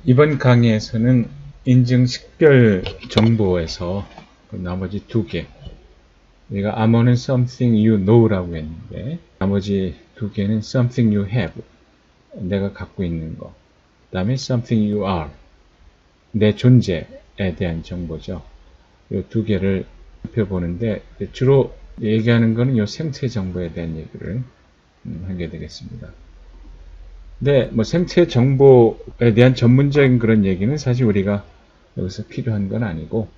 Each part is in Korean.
이번 강의에서는 인증 식별 정보에서 그 나머지 두 개, 우리가 암호는 something you know라고 했는데 나머지 두 개는 something you have, 내가 갖고 있는 거, 그 다음에 something you are, 내 존재에 대한 정보죠. 이 두 개를 살펴보는데 주로 얘기하는 거는 이 생체 정보에 대한 얘기를 하게 되겠습니다. 근데 뭐 생체 정보에 대한 전문적인 그런 얘기는 사실 우리가 여기서 필요한 건 아니고,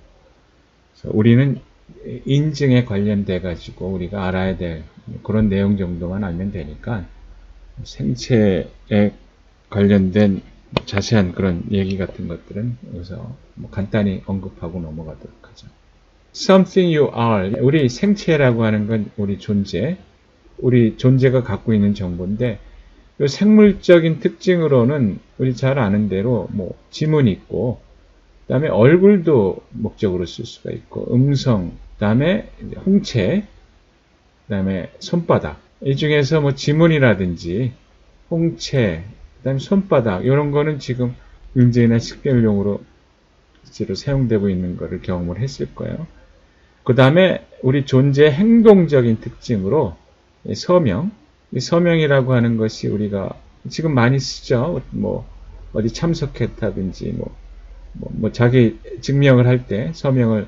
우리는 인증에 관련돼 가지고 우리가 알아야 될 그런 내용 정도만 알면 되니까 생체에 관련된 자세한 그런 얘기 같은 것들은 여기서 뭐 간단히 언급하고 넘어가도록 하죠. Something you are, 우리 생체라고 하는 건 우리 존재가 갖고 있는 정보인데, 이 생물적인 특징으로는 우리 잘 아는 대로 뭐 지문이 있고, 그 다음에 얼굴도 목적으로 쓸 수가 있고, 음성, 그 다음에 홍채, 그 다음에 손바닥. 이 중에서 뭐 지문이라든지 홍채, 그 다음에 손바닥, 이런 거는 지금 인증이나 식별용으로 실제로 사용되고 있는 거를 경험을 했을 거예요. 그 다음에 우리 존재의 행동적인 특징으로 서명, 이 서명이라고 하는 것이 우리가 지금 많이 쓰죠. 뭐 어디 참석했다든지 뭐 자기 증명을 할 때 서명을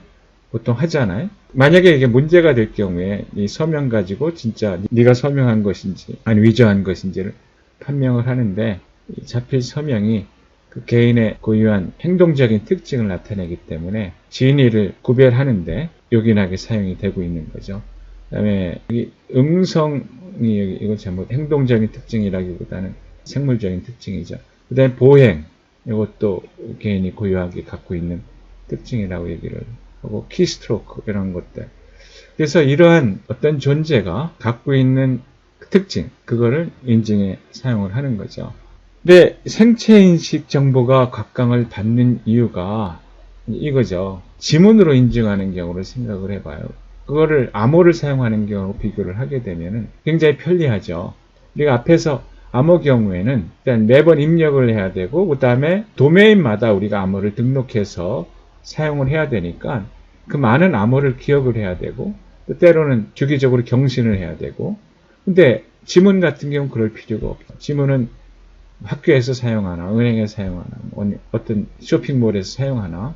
보통 하잖아요. 만약에 이게 문제가 될 경우에 이 서명 가지고 진짜 네가 서명한 것인지 아니 위조한 것인지를 판명을 하는데, 이 자필 서명이 그 개인의 고유한 행동적인 특징을 나타내기 때문에 진위를 구별하는데 요긴하게 사용이 되고 있는 거죠. 그 다음에 음성이 이거 잘못 행동적인 특징이라기보다는 생물적인 특징이죠. 그 다음에 보행, 이것도 개인이 고유하게 갖고 있는 특징이라고 얘기를 하고, 키스트로크 이런 것들. 그래서 이러한 어떤 존재가 갖고 있는 특징, 그거를 인증에 사용을 하는 거죠. 근데 생체인식 정보가 각광을 받는 이유가 이거죠. 지문으로 인증하는 경우를 생각을 해봐요. 그거를 암호를 사용하는 경우로 비교를 하게 되면 굉장히 편리하죠. 우리가 앞에서 암호 경우에는 일단 매번 입력을 해야 되고, 그 다음에 도메인마다 우리가 암호를 등록해서 사용을 해야 되니까 그 많은 암호를 기억을 해야 되고, 또 때로는 주기적으로 경신을 해야 되고. 근데 지문 같은 경우는 그럴 필요가 없죠. 지문은 학교에서 사용하나, 은행에서 사용하나, 어떤 쇼핑몰에서 사용하나,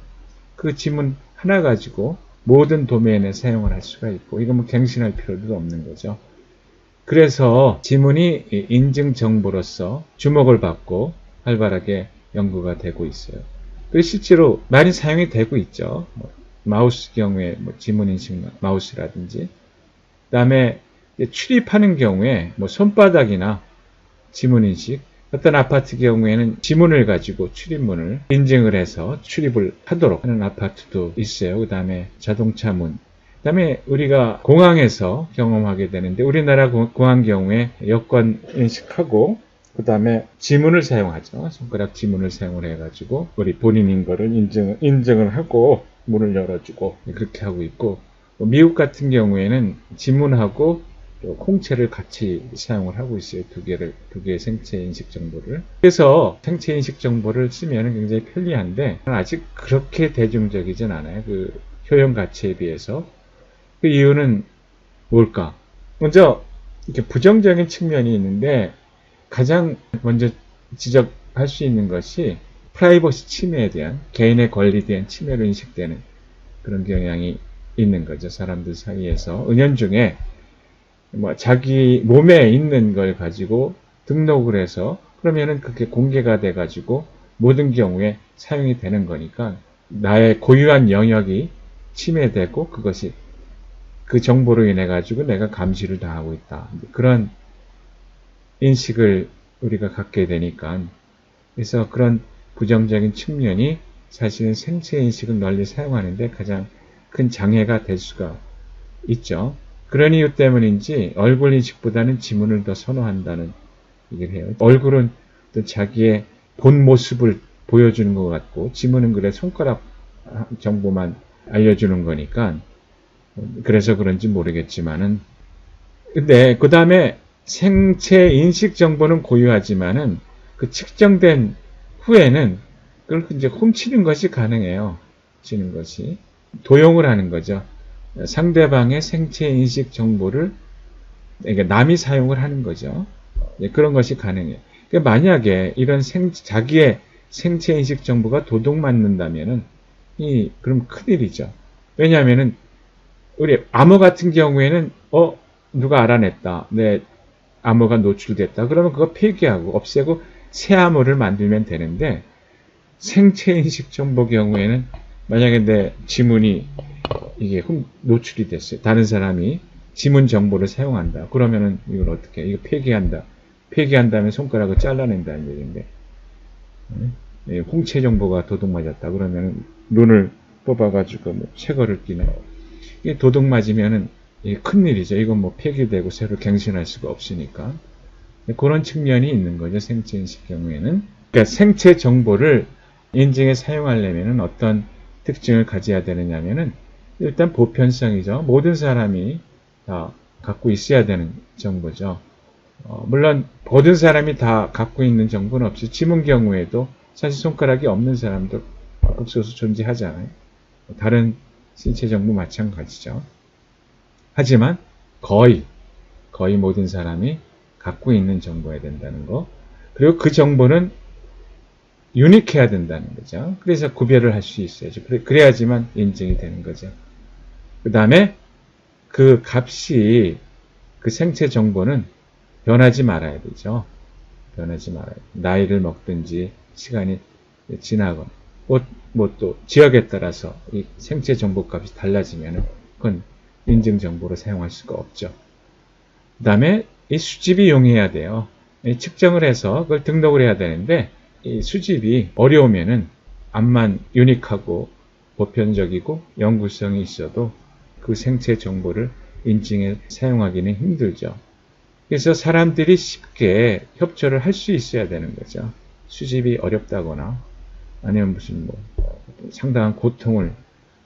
그 지문 하나 가지고 모든 도메인에 사용을 할 수가 있고, 이거 뭐 갱신할 필요도 없는 거죠. 그래서 지문이 인증 정보로서 주목을 받고 활발하게 연구가 되고 있어요. 그리고 실제로 많이 사용이 되고 있죠. 마우스 경우에 뭐 지문 인식 마우스라든지, 그 다음에 출입하는 경우에 뭐 손바닥이나 지문 인식, 어떤 아파트 경우에는 지문을 가지고 출입문을 인증을 해서 출입을 하도록 하는 아파트도 있어요. 그 다음에 자동차 문, 그 다음에 우리가 공항에서 경험하게 되는데, 우리나라 공항 경우에 여권 인식하고 그 다음에 지문을 사용하죠. 손가락 지문을 사용을 해가지고 우리 본인인 거를 인증을 하고 문을 열어주고 그렇게 하고 있고, 미국 같은 경우에는 지문하고 홍채를 같이 사용을 하고 있어요. 두 개의 생체 인식 정보를. 그래서 생체 인식 정보를 쓰면 굉장히 편리한데 아직 그렇게 대중적이진 않아요. 그 효용 가치에 비해서. 그 이유는 뭘까? 먼저 이렇게 부정적인 측면이 있는데, 가장 먼저 지적할 수 있는 것이 프라이버시 침해에 대한, 개인의 권리에 대한 침해로 인식되는 그런 경향이 있는 거죠. 사람들 사이에서 은연중에 뭐 자기 몸에 있는 걸 가지고 등록을 해서 그러면은 그게 공개가 돼 가지고 모든 경우에 사용이 되는 거니까 나의 고유한 영역이 침해되고, 그것이 그 정보로 인해 가지고 내가 감시를 당하고 있다, 그런 인식을 우리가 갖게 되니까, 그래서 그런 부정적인 측면이 사실은 생체 인식을 널리 사용하는데 가장 큰 장애가 될 수가 있죠. 그런 이유 때문인지 얼굴 인식보다는 지문을 더 선호한다는 얘기를 해요. 얼굴은 또 자기의 본 모습을 보여주는 것 같고, 지문은 그래 손가락 정보만 알려주는 거니까, 그래서 그런지 모르겠지만은, 근데 그 다음에 생체 인식 정보는 고유하지만은 그 측정된 후에는 그걸 이제 훔치는 것이 가능해요. 훔치는 것이. 도용을 하는 거죠. 상대방의 생체 인식 정보를, 그러니까 남이 사용을 하는 거죠. 그런 것이 가능해요. 그러니까 만약에 이런 자기의 생체 인식 정보가 도둑맞는다면은, 그럼 큰일이죠. 왜냐하면은, 우리 암호 같은 경우에는, 누가 알아냈다. 내 암호가 노출됐다. 그러면 그거 폐기하고 없애고 새 암호를 만들면 되는데, 생체 인식 정보 경우에는 만약에 내 지문이 이게 노출이 됐어요. 다른 사람이 지문 정보를 사용한다. 그러면은 이걸 어떻게 해? 이거 폐기한다. 폐기한다면 손가락을 잘라낸다는 얘기인데, 홍채 정보가 도둑맞았다. 그러면은 눈을 뽑아가지고 뭐 채거를 끼네. 이게 도둑맞으면은 큰일이죠. 이건 뭐 폐기되고 새로 갱신할 수가 없으니까. 그런 측면이 있는 거죠. 생체 인식 경우에는. 그러니까 생체 정보를 인증에 사용하려면 어떤 특징을 가져야 되느냐면은 일단 보편성이죠. 모든 사람이 다 갖고 있어야 되는 정보죠. 물론 모든 사람이 다 갖고 있는 정보는 없이 지문 경우에도 사실 손가락이 없는 사람도 극소수 존재하잖아요. 다른 신체 정보 마찬가지죠. 하지만 거의 모든 사람이 갖고 있는 정보여야 된다는 거. 그리고 그 정보는 유니크해야 된다는 거죠. 그래서 구별을 할 수 있어야죠. 그래야지만 인증이 되는 거죠. 그 다음에 그 값이, 그 생체 정보는 변하지 말아야 되죠. 변하지 말아야 돼요. 나이를 먹든지 시간이 지나거나 뭐 또 지역에 따라서 이 생체 정보 값이 달라지면 그건 인증 정보로 사용할 수가 없죠. 그 다음에 이 수집이 용이해야 돼요. 측정을 해서 그걸 등록을 해야 되는데 이 수집이 어려우면은 암만 유니크하고 보편적이고 연구성이 있어도 그 생체 정보를 인증에 사용하기는 힘들죠. 그래서 사람들이 쉽게 협조를 할 수 있어야 되는 거죠. 수집이 어렵다거나 아니면 무슨 뭐 상당한 고통을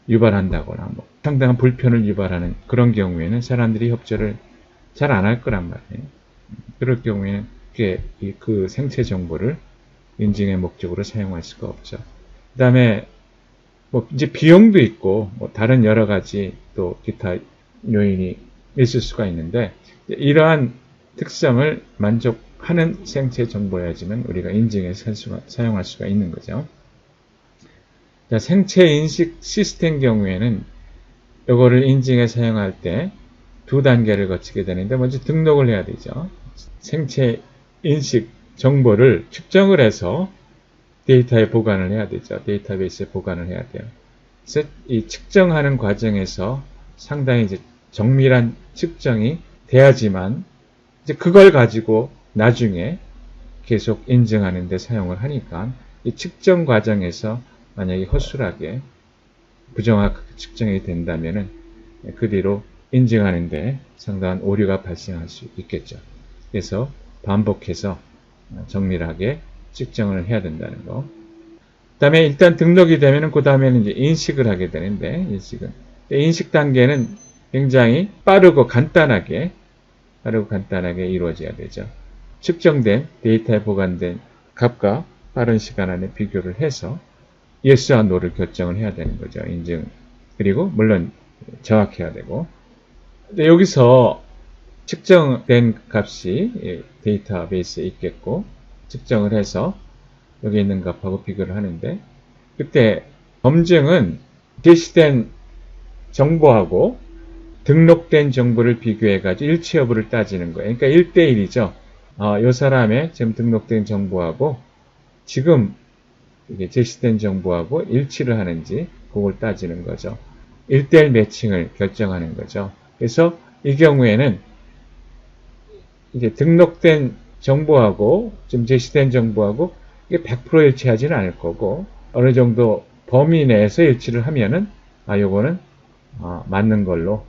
유발한다거나 뭐 상당한 불편을 유발하는 그런 경우에는 사람들이 협조를 잘 안 할 거란 말이에요. 그럴 경우에는 그 생체 정보를 인증의 목적으로 사용할 수가 없죠. 그 다음에 뭐 이제 비용도 있고 뭐 다른 여러 가지 또 기타 요인이 있을 수가 있는데 이러한 특성을 만족하는 생체 정보여야지만 우리가 인증에 사용할 수가 있는 거죠. 자, 생체 인식 시스템 경우에는 이거를 인증에 사용할 때 두 단계를 거치게 되는데 먼저 등록을 해야 되죠. 생체 인식 정보를 측정을 해서 데이터에 보관을 해야 되죠. 데이터베이스에 보관을 해야 돼요. 그래서 이 측정하는 과정에서 상당히 이제 정밀한 측정이 돼야지만 이제 그걸 가지고 나중에 계속 인증하는 데 사용을 하니까 이 측정 과정에서 만약에 허술하게 부정확하게 측정이 된다면은 그 뒤로 인증하는 데 상당한 오류가 발생할 수 있겠죠. 그래서 반복해서 정밀하게 측정을 해야 된다는 거. 그 다음에 일단 등록이 되면은 그 다음에는 이제 인식을 하게 되는데, 인식 단계는 굉장히 빠르고 간단하게 이루어져야 되죠. 측정된 데이터에 보관된 값과 빠른 시간 안에 비교를 해서 예스와 노를 결정을 해야 되는 거죠. 인증. 그리고 물론 정확해야 되고. 근데 여기서 측정된 값이 데이터베이스에 있겠고 측정을 해서 여기 있는 값하고 비교를 하는데 그때 검증은 게시된 정보하고 등록된 정보를 비교해가지고 일치 여부를 따지는 거예요. 그러니까 1대1이죠. 이 사람의 지금 등록된 정보하고 지금 이게 제시된 정보하고 일치를 하는지 그걸 따지는 거죠. 1대1 매칭을 결정하는 거죠. 그래서 이 경우에는 이제 등록된 정보하고 지금 제시된 정보하고 이게 100% 일치하지는 않을 거고 어느 정도 범위 내에서 일치를 하면은 요거는 맞는 걸로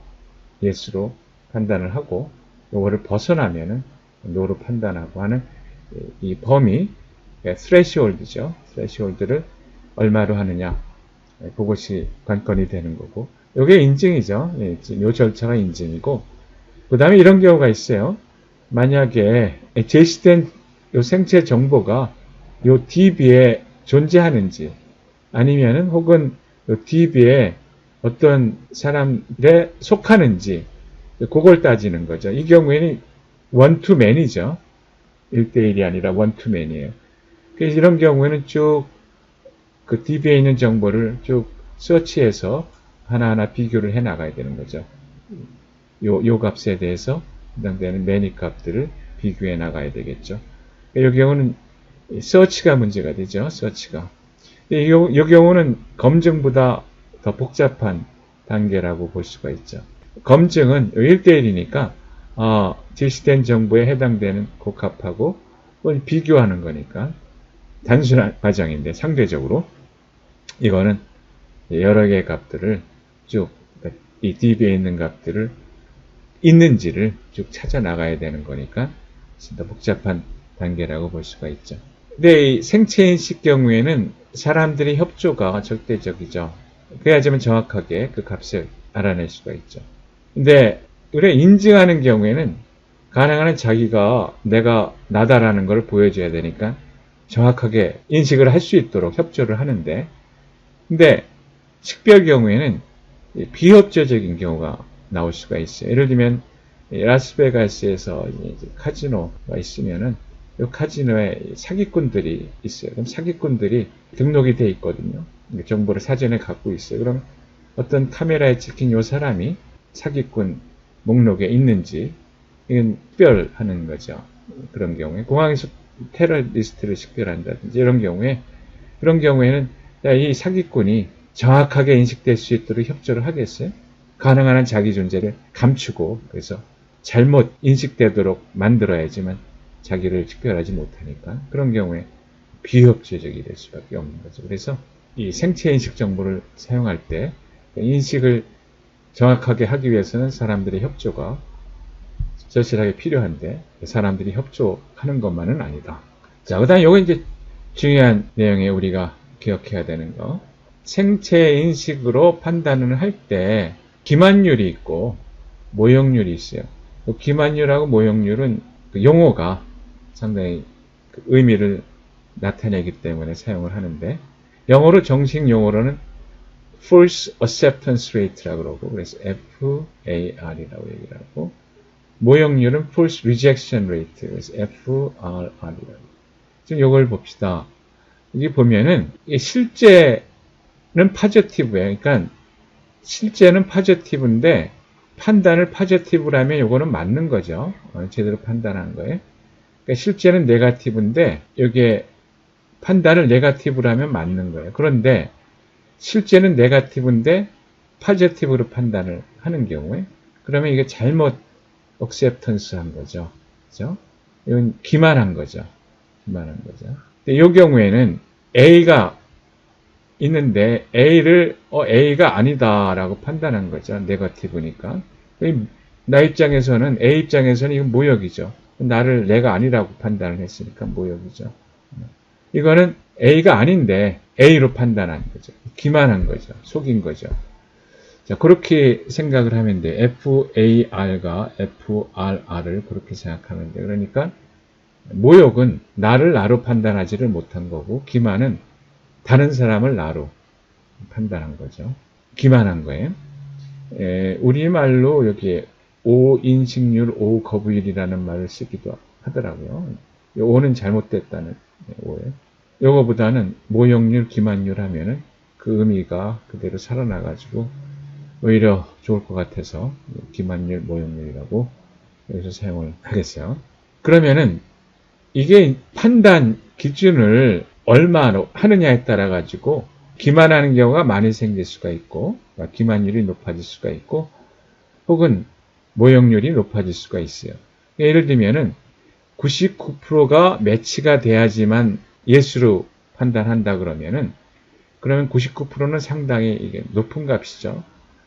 예스로 판단을 하고 요거를 벗어나면은 노로 판단하고 하는 이 범위 스레시홀드죠. 스레시홀드를 얼마로 하느냐 그것이 관건이 되는 거고 요게 인증이죠. 요 절차가 인증이고 그 다음에 이런 경우가 있어요. 만약에 제시된 요 생체 정보가 요 DB에 존재하는지 아니면은 혹은 DB에 어떤 사람에 속하는지 그걸 따지는 거죠. 이 경우에는 원투맨이죠. 1대1이 아니라 원투맨이에요. 그래서 이런 경우에는 쭉 그 DB에 있는 정보를 쭉 서치해서 하나하나 비교를 해 나가야 되는 거죠. 요 값에 대해서 해당되는 many 값들을 비교해 나가야 되겠죠. 이 경우는 서치가 문제가 되죠. 서치가. 이 경우는 검증보다 더 복잡한 단계라고 볼 수가 있죠. 검증은 1대1이니까 제시된 정보에 해당되는 그 값하고 비교하는 거니까 단순한 과정인데 상대적으로 이거는 여러 개의 값들을 쭉 이 DB에 있는 값들을 있는지를 쭉 찾아 나가야 되는 거니까 더 복잡한 단계라고 볼 수가 있죠. 근데 이 생체인식 경우에는 사람들의 협조가 절대적이죠. 그래야지만 정확하게 그 값을 알아낼 수가 있죠. 근데 우리가 인증하는 경우에는 가능한 한 자기가 내가 나다라는 걸 보여줘야 되니까 정확하게 인식을 할 수 있도록 협조를 하는데, 근데 식별 경우에는 비협조적인 경우가 나올 수가 있어요. 예를 들면 라스베가스에서 카지노가 있으면은 이 카지노에 사기꾼들이 있어요. 그럼 사기꾼들이 등록이 돼 있거든요. 정보를 사전에 갖고 있어요. 그럼 어떤 카메라에 찍힌 이 사람이 사기꾼 목록에 있는지 이건 식별하는 거죠. 그런 경우에 공항에서 테러리스트를 식별한다든지 이런 경우에는 이 사기꾼이 정확하게 인식될 수 있도록 협조를 하겠어요? 가능한 한 자기 존재를 감추고 그래서 잘못 인식되도록 만들어야지만 자기를 식별하지 못하니까 그런 경우에 비협조적이 될 수밖에 없는 거죠. 그래서 이 생체 인식 정보를 사용할 때 인식을 정확하게 하기 위해서는 사람들의 협조가 절실하게 필요한데 사람들이 협조하는 것만은 아니다. 자, 그 다음에 요거 이제 중요한 내용에 우리가 기억해야 되는 거. 생체 인식으로 판단을 할 때 기만율이 있고 모형률이 있어요. 기만율하고 모형률은 그 용어가 상당히 그 의미를 나타내기 때문에 사용을 하는데 영어로 정식 용어로는 False Acceptance Rate라고 그러고 그래서 FAR이라고 얘기를 하고 모형률은 False Rejection Rate 그래서 FRR이라고. 지금 이걸 봅시다. 여기 보면은 실제는 파저티브예요. 그러니까 실제는 파저티브인데 판단을 파저티브로 하면 이거는 맞는 거죠. 제대로 판단한 거예요. 그러니까 실제는 네거티브인데 여기에 판단을 네거티브로 하면 맞는 거예요. 그런데 실제는 네거티브인데 파저티브로 판단을 하는 경우에 그러면 이게 잘못 억셉턴스 한 거죠. 그죠? 이건 기만한 거죠. 기만한 거죠. 근데 이 경우에는 A가 있는데 A를 A가 아니다라고 판단한 거죠. 네거티브니까. 나 입장에서는 A 입장에서는 이건 모욕이죠. 나를 내가 아니라고 판단을 했으니까 모욕이죠. 이거는 A가 아닌데 A로 판단한 거죠. 기만한 거죠. 속인 거죠. 자, 그렇게 생각을 하면 돼. FAR과 FRR을 그렇게 생각하면 돼. 그러니까 모욕은 나를 나로 판단하지를 못한 거고 기만은 다른 사람을 나로 판단한 거죠. 기만한 거예요. 우리말로 여기에 오인식률, 오거부율이라는 말을 쓰기도 하더라고요. 오는 잘못됐다는 오예요. 요거보다는 모욕률, 기만률 하면은 그 의미가 그대로 살아나가지고 오히려 좋을 것 같아서 기만율, 모형률이라고 여기서 사용을 하겠어요. 그러면은 이게 판단 기준을 얼마로 하느냐에 따라 가지고 기만하는 경우가 많이 생길 수가 있고 기만율이 높아질 수가 있고 혹은 모형률이 높아질 수가 있어요. 예를 들면은 99%가 매치가 돼야지만 예수로 판단한다 그러면 99%는 상당히 이게 높은 값이죠.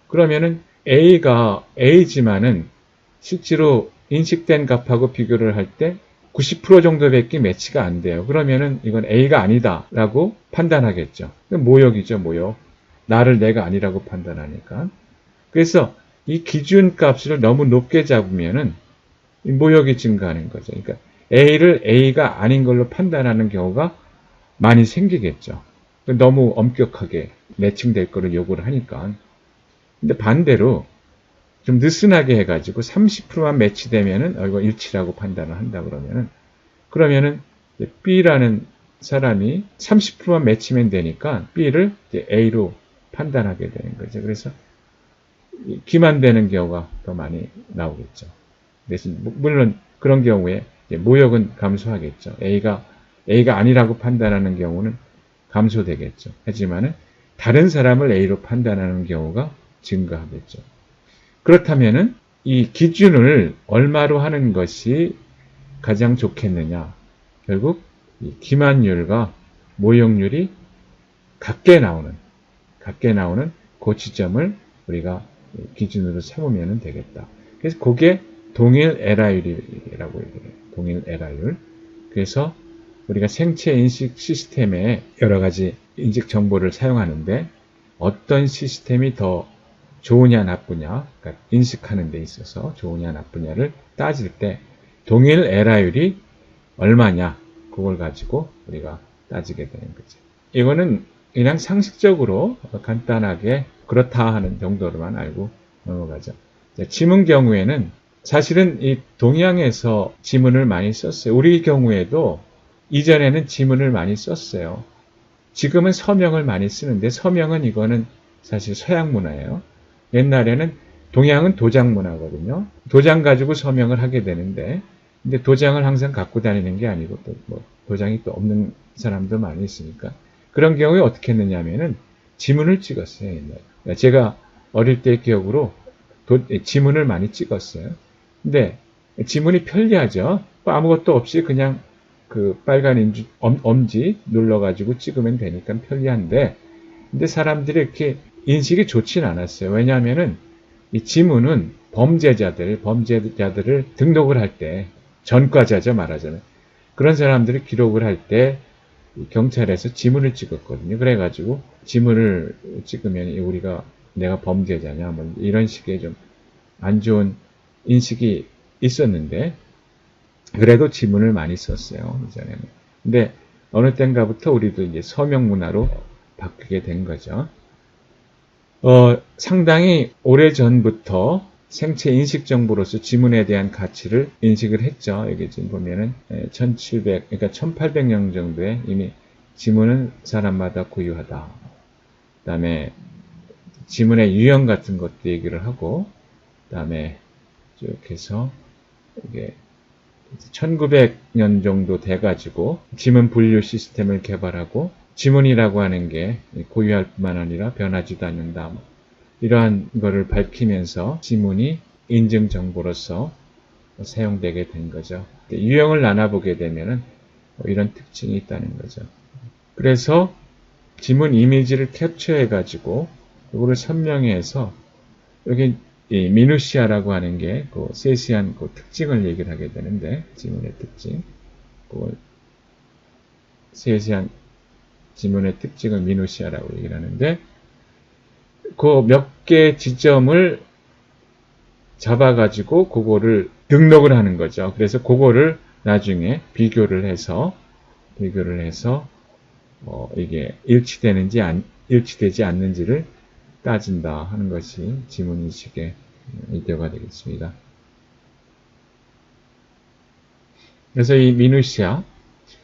그러면은 A가 A지만은 실제로 인식된 값하고 비교를 할 때 90% 정도밖에 매치가 안 돼요. 그러면은 이건 A가 아니다라고 판단하겠죠. 모욕이죠, 모욕. 나를 내가 아니라고 판단하니까. 그래서 이 기준 값을 너무 높게 잡으면은 모욕이 증가하는 거죠. 그러니까 A를 A가 아닌 걸로 판단하는 경우가 많이 생기겠죠. 너무 엄격하게 매칭될 거를 요구를 하니까. 근데 반대로 좀 느슨하게 해가지고 30%만 매치되면은 이거 일치라고 판단을 한다 그러면은 B라는 사람이 30%만 매치면 되니까 B를 A로 판단하게 되는 거죠. 그래서 기만되는 경우가 더 많이 나오겠죠. 대신 물론 그런 경우에 모욕은 감소하겠죠. A가 아니라고 판단하는 경우는 감소되겠죠. 하지만은 다른 사람을 A로 판단하는 경우가 증가하겠죠. 그렇다면은 이 기준을 얼마로 하는 것이 가장 좋겠느냐? 결국 이 기만율과 모욕률이 같게 나오는 그 지점을 우리가 기준으로 삼으면 되겠다. 그래서 그게 동일 에라율이라고 얘기해요. 동일 에라율. 그래서 우리가 생체 인식 시스템에 여러 가지 인식 정보를 사용하는데 어떤 시스템이 더 좋으냐 나쁘냐, 그러니까 인식하는 데 있어서 좋으냐 나쁘냐를 따질 때 동일 에라율이 얼마냐, 그걸 가지고 우리가 따지게 되는 거죠. 이거는 그냥 상식적으로 간단하게 그렇다 하는 정도로만 알고 넘어가죠. 지문 경우에는 사실은 이 동양에서 지문을 많이 썼어요. 우리 경우에도 이전에는 지문을 많이 썼어요. 지금은 서명을 많이 쓰는데 서명은 이거는 사실 서양 문화예요. 옛날에는 동양은 도장 문화거든요. 도장 가지고 서명을 하게 되는데 근데 도장을 항상 갖고 다니는 게 아니고 또 뭐 도장이 또 없는 사람도 많이 있으니까 그런 경우에 어떻게 했느냐 하면은 지문을 찍었어요. 옛날에. 제가 어릴 때 기억으로 지문을 많이 찍었어요. 근데 지문이 편리하죠. 아무것도 없이 그냥 그 빨간 엄지 눌러가지고 찍으면 되니까 편리한데 근데 사람들이 이렇게 인식이 좋진 않았어요. 왜냐하면은 이 지문은 범죄자들을 등록을 할 때 전과자죠 말하자면 그런 사람들이 기록을 할 때 경찰에서 지문을 찍었거든요. 그래가지고 지문을 찍으면 내가 범죄자냐 뭐 이런 식의 좀 안 좋은 인식이 있었는데 그래도 지문을 많이 썼어요. 이전에는. 근데 어느 땐가부터 우리도 이제 서명 문화로 바뀌게 된 거죠. 상당히 오래 전부터 생체 인식 정보로서 지문에 대한 가치를 인식을 했죠. 여기 지금 보면은 그러니까 1800년 정도에 이미 지문은 사람마다 고유하다. 그다음에 지문의 유형 같은 것도 얘기를 하고, 그다음에 쭉 해서 이게 1900년 정도 돼가지고 지문 분류 시스템을 개발하고 지문이라고 하는 게 고유할 뿐만 아니라 변하지도 않는다. 이러한 거를 밝히면서 지문이 인증 정보로서 사용되게 된 거죠. 유형을 나눠보게 되면은 이런 특징이 있다는 거죠. 그래서 지문 이미지를 캡처해가지고 이거를 선명해서 여기 이 미누시아라고 하는 게 그 세세한 그 특징을 얘기를 하게 되는데 지문의 특징, 그 세세한 지문의 특징을 미누시아라고 얘기를 하는데 그 몇 개 지점을 잡아가지고 그거를 등록을 하는 거죠. 그래서 그거를 나중에 비교를 해서 이게 일치되지 않는지를 따진다 하는 것이 지문인식의 이데어가 되겠습니다. 그래서 이 미누시아,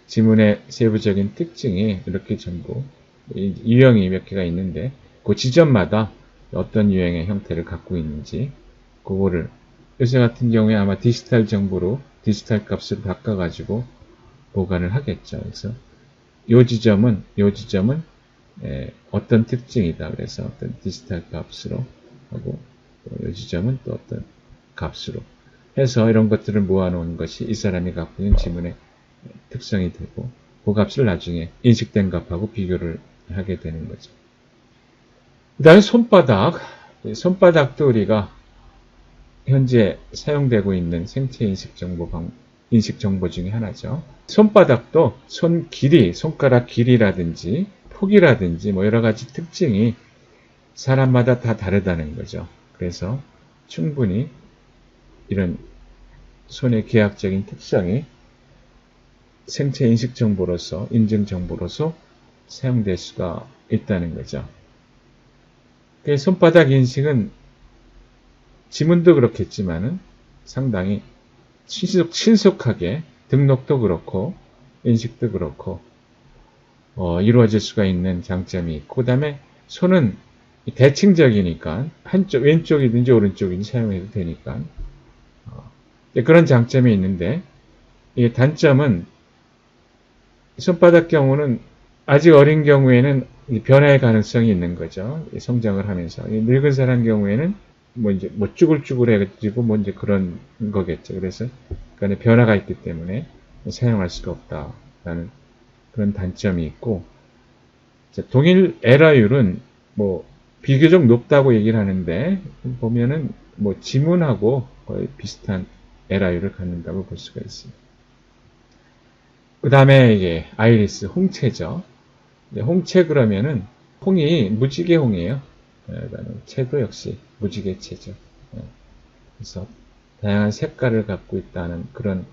지문의 세부적인 특징이 이렇게 전부 유형이 몇 개가 있는데 그 지점마다 어떤 유형의 형태를 갖고 있는지 그거를 요새 같은 경우에 아마 디지털 정보로 디지털 값으로 바꿔가지고 보관을 하겠죠. 그래서 요 지점은 어떤 특징이다. 그래서 어떤 디지털 값으로 하고 요 지점은 또 어떤 값으로 해서 이런 것들을 모아놓은 것이 이 사람이 갖고 있는 지문의 특성이 되고 그 값을 나중에 인식된 값하고 비교를 하게 되는 거죠. 그 다음에 손바닥도 우리가 현재 사용되고 있는 생체 인식 정보 중에 하나죠. 손바닥도 손 길이, 손가락 길이라든지 폭이라든지 뭐 여러 가지 특징이 사람마다 다 다르다는 거죠. 그래서 충분히 이런 손의 계약적인 특성이 생체 인식 정보로서, 인증 정보로서 사용될 수가 있다는 거죠. 손바닥 인식은 지문도 그렇겠지만은 상당히 신속하게 등록도 그렇고 인식도 그렇고 이루어질 수가 있는 장점이 있고, 그 다음에 손은 대칭적이니까 한쪽 왼쪽이든지 오른쪽이든지 사용해도 되니까 그런 장점이 있는데, 이 단점은 손바닥 경우는 아직 어린 경우에는 변화의 가능성이 있는 거죠. 성장을 하면서. 늙은 사람 경우에는 이제 쭈글쭈글해가지고 이제 그런 거겠죠. 그래서 그간에 변화가 있기 때문에 사용할 수가 없다라는 그런 단점이 있고, 동일 에러율은 비교적 높다고 얘기를 하는데, 보면은 지문하고 거의 비슷한 에러율을 갖는다고 볼 수가 있습니다. 그 다음에 이게 아이리스 홍채죠. 홍채 그러면은 홍이 무지개 홍이에요. 채도 역시 무지개채죠. 그래서 다양한 색깔을 갖고 있다는 그런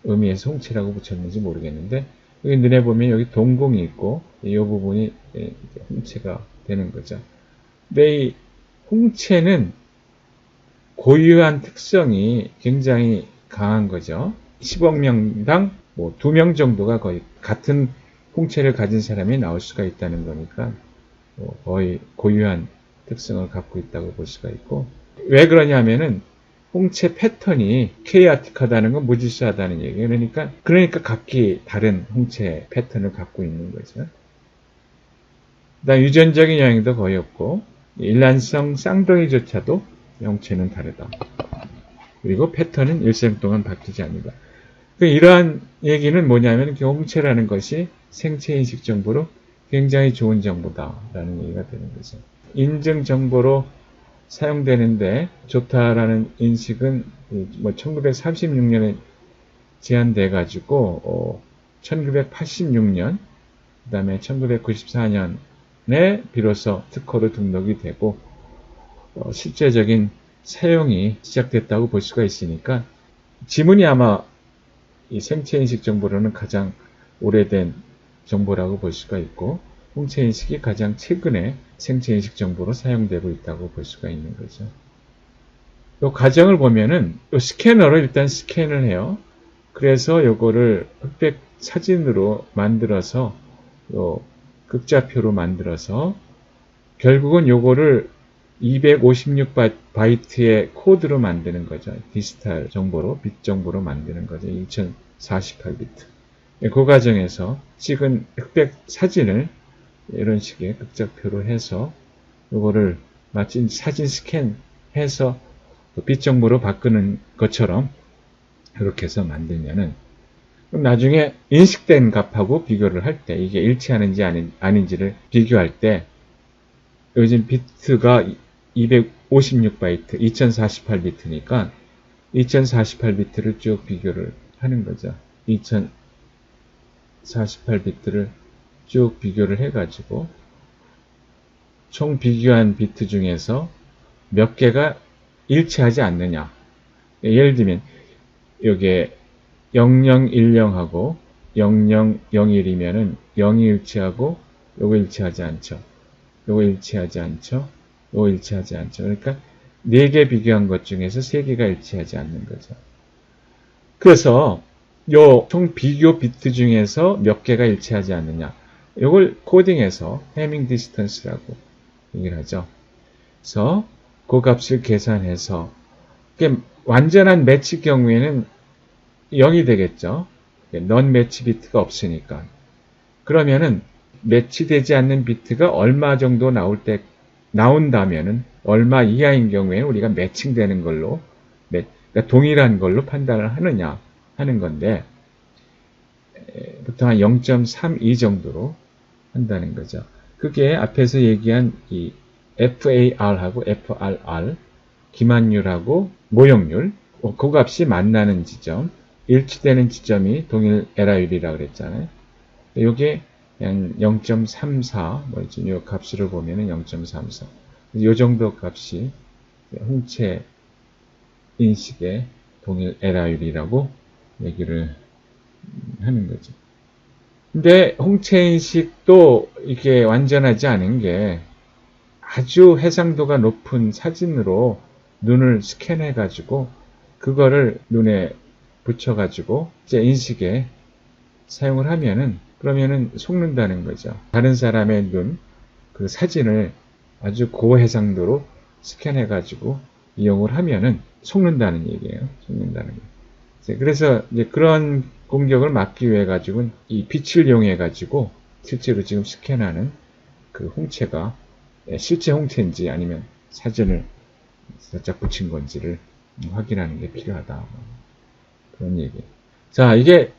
의미에서 홍채라고 붙였는지 모르겠는데, 여기 눈에 보면 여기 동공이 있고 이 부분이 홍채가 되는 거죠. 근데 이 홍채는 고유한 특성이 굉장히 강한 거죠. 10억 명당 2명 정도가 거의 같은 홍채를 가진 사람이 나올 수가 있다는 거니까 거의 고유한 특성을 갖고 있다고 볼 수가 있고, 왜 그러냐면은 홍채 패턴이 케이아틱하다는 건 무질서하다는 얘기예요. 그러니까 각기 다른 홍채 패턴을 갖고 있는 거죠. 그다음 유전적인 영향도 거의 없고, 일란성 쌍둥이조차도 홍채는 다르다. 그리고 패턴은 일생 동안 바뀌지 않는다. 이러한 얘기는 뭐냐면 홍채라는 것이 생체 인식 정보로 굉장히 좋은 정보다라는 얘기가 되는 거죠. 인증 정보로 사용되는데 좋다라는 인식은 1936년에 제한돼 가지고 1986년 그 다음에 1994년에 비로소 특허로 등록이 되고 실제적인 사용이 시작됐다고 볼 수가 있으니까, 지문이 아마 이 생체인식 정보로는 가장 오래된 정보라고 볼 수가 있고, 홍채인식이 가장 최근에 생체인식 정보로 사용되고 있다고 볼 수가 있는 거죠. 이 과정을 보면은 이 스캐너로 일단 스캔을 해요. 그래서 요거를 흑백 사진으로 만들어서 요 극좌표로 만들어서 결국은 요거를 256바이트의 코드로 만드는 거죠. 디지털 정보로, 빗 정보로 만드는 거죠. 2048비트. 그 과정에서 찍은 흑백 사진을 이런 식의 극좌표로 해서 이거를 마치 사진 스캔해서 빗 정보로 바꾸는 것처럼 이렇게 해서 만들면은, 그럼 나중에 인식된 값하고 비교를 할 때 이게 일치하는지 아닌지를 비교할 때 요즘 비트가 256바이트, 2048비트니까 2048비트를 쭉 비교를 하는 거죠. 2048비트를 쭉 비교를 해가지고 총 비교한 비트 중에서 몇 개가 일치하지 않느냐. 예를 들면 요게 0010하고 0001이면은 0이 일치하고 요거 일치하지 않죠. 요거 일치하지 않죠. 요거 일치하지 않죠. 그러니까 4개 비교한 것 중에서 3개가 일치하지 않는 거죠. 그래서 요 총 비교 비트 중에서 몇 개가 일치하지 않느냐. 요걸 코딩해서 해밍 디스턴스라고 얘기를 하죠. 그래서 그 값을 계산해서 완전한 매치 경우에는 0이 되겠죠. 넌 매치 비트가 없으니까. 그러면은 매치되지 않는 비트가 얼마 정도 나온다면은 얼마 이하인 경우에는 우리가 매칭되는 걸로, 그러니까 동일한 걸로 판단을 하느냐 하는 건데, 보통 한 0.32 정도로 한다는 거죠. 그게 앞에서 얘기한 이 FAR하고 FRR, 기만율하고 모형률, 그 값이 만나는 지점, 일치되는 지점이 동일 에러율이라고 그랬잖아요. 이게 한 0.34, 이 값으로 보면은 0.34. 이 정도 값이 홍채 인식의 동일 에러율이라고 얘기를 하는 거죠. 근데 홍채인식도 이게 완전하지 않은 게 아주 해상도가 높은 사진으로 눈을 스캔해 가지고 그거를 눈에 붙여 가지고 이제 인식에 사용을 하면은 그러면은 속는다는 거죠. 다른 사람의 눈, 그 사진을 아주 고해상도로 스캔해 가지고 이용을 하면은 속는다는 얘기예요. 속는다는 거. 그래서 이제 그런 공격을 막기 위해 가지고는 이 빛을 이용해 가지고 실제로 지금 스캔하는 그 홍채가 실제 홍채인지 아니면 사진을 살짝 붙인 건지를 확인하는 게 필요하다. 그런 얘기. 자, 이게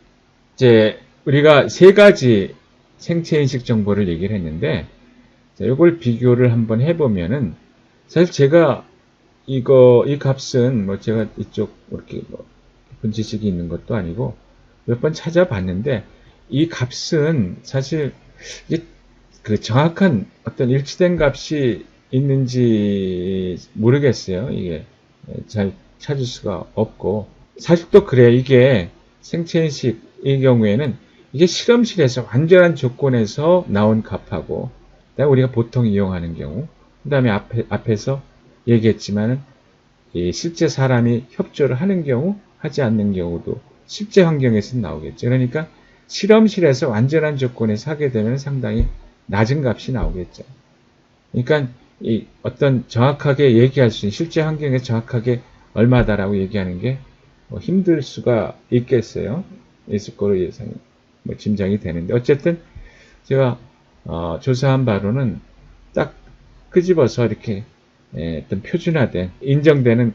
이제 우리가 세 가지 생체인식 정보를 얘기를 했는데, 자, 이걸 비교를 한번 해보면은, 사실 제가 이 값은 뭐 제가 이쪽 이렇게 뭐 깊은 지식이 있는 것도 아니고 몇 번 찾아봤는데, 이 값은 사실 이게 그 정확한 어떤 일치된 값이 있는지 모르겠어요. 이게 잘 찾을 수가 없고, 사실 또 그래. 이게 생체인식의 경우에는 이게 실험실에서 완전한 조건에서 나온 값하고, 우리가 보통 이용하는 경우, 그 다음에 앞에서 얘기했지만은 실제 사람이 협조를 하는 경우, 하지 않는 경우도 실제 환경에서 나오겠죠. 그러니까 실험실에서 완전한 조건에서 하게 되면 상당히 낮은 값이 나오겠죠. 그러니까 이 어떤 정확하게 얘기할 수 있는 실제 환경에서 정확하게 얼마다라고 얘기하는 게 힘들 수가 있겠어요. 있을 거로 예상이 짐작이 되는데 어쨌든 제가 조사한 바로는 딱 끄집어서 이렇게 어떤 표준화된 인정되는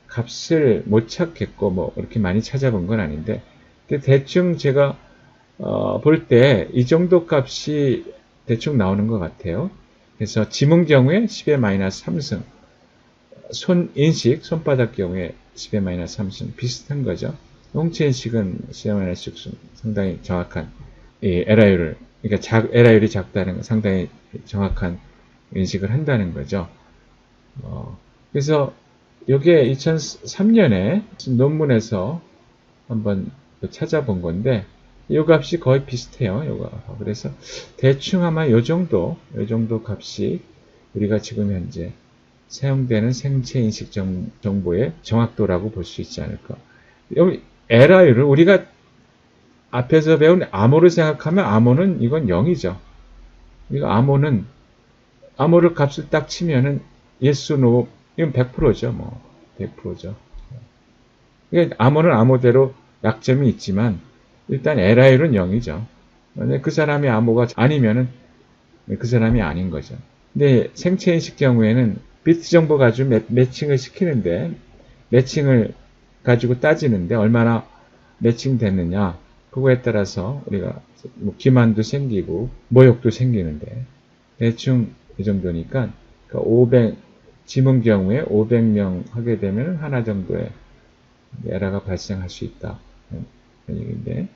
값을 못 찾겠고 뭐 이렇게 많이 찾아본 건 아닌데 대충 제가 볼 때 이 정도 값이 대충 나오는 것 같아요. 그래서 지문 경우에 10의 마이너스 3승, 손인식, 손바닥 경우에 10의 마이너스 3승 비슷한 거죠. 홍채 인식은 10의 마이너스 6승 상당히 정확한 LI율을 그러니까 LI율이 작다는 건 상당히 정확한 인식을 한다는 거죠. 그래서 이게 2003년에 논문에서 한번 찾아본 건데 이 값이 거의 비슷해요. 요거. 그래서 대충 아마 요 정도 값이 우리가 지금 현재 사용되는 생체 인식 정보의 정확도라고 볼 수 있지 않을까. 여기 LI를 우리가 앞에서 배운 암호를 생각하면 암호는 이건 0이죠. 이거 암호를 값을 딱 치면은 yes, no, 이건 100%죠. 뭐 100%죠. 암호는 암호대로 약점이 있지만 일단 LI율은 0이죠. 그 사람이 암호가 아니면은 그 사람이 아닌 거죠. 근데 생체인식 경우에는 비트 정보 가지고 매칭을 시키는데 매칭을 가지고 따지는데 얼마나 매칭됐느냐 그거에 따라서 우리가 기만도 생기고 모욕도 생기는데 대충 이 정도니까 500 지문 경우에 500명 하게 되면 하나 정도의 에러가 발생할 수 있다. 그런 얘기인데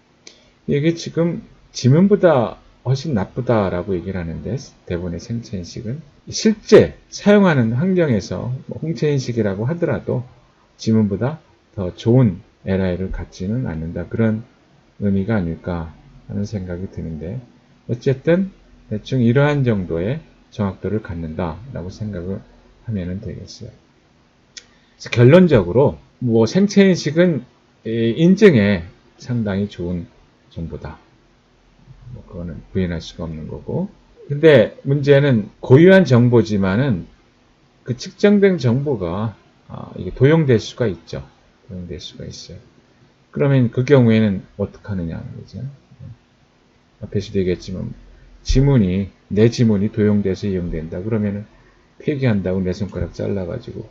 이게 지금 지문보다 훨씬 나쁘다라고 얘기를 하는데 대부분의 생체인식은 실제 사용하는 환경에서 홍채인식이라고 하더라도 지문보다 더 좋은 LI를 갖지는 않는다. 그런 의미가 아닐까 하는 생각이 드는데 어쨌든 대충 이러한 정도의 정확도를 갖는다라고 생각을 하면 되겠어요. 그래서 결론적으로 생체인식은 인증에 상당히 좋은 정보다. 그거는 부인할 수가 없는 거고. 근데 문제는 고유한 정보지만은 그 측정된 정보가 이게 도용될 수가 있죠. 도용될 수가 있어요. 그러면 그 경우에는 어떻게 하느냐 하는 거죠. 앞에서도 얘기했지만 내 지문이 도용돼서 이용된다. 그러면은 폐기한다고 내 손가락 잘라가지고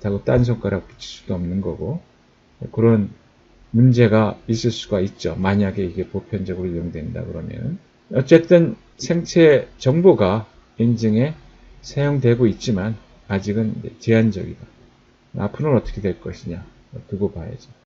하고 딴 손가락 붙일 수도 없는 거고 그런 문제가 있을 수가 있죠. 만약에 이게 보편적으로 이용된다 그러면 어쨌든 생체 정보가 인증에 사용되고 있지만 아직은 제한적이다. 앞으로는 어떻게 될 것이냐 두고 봐야죠.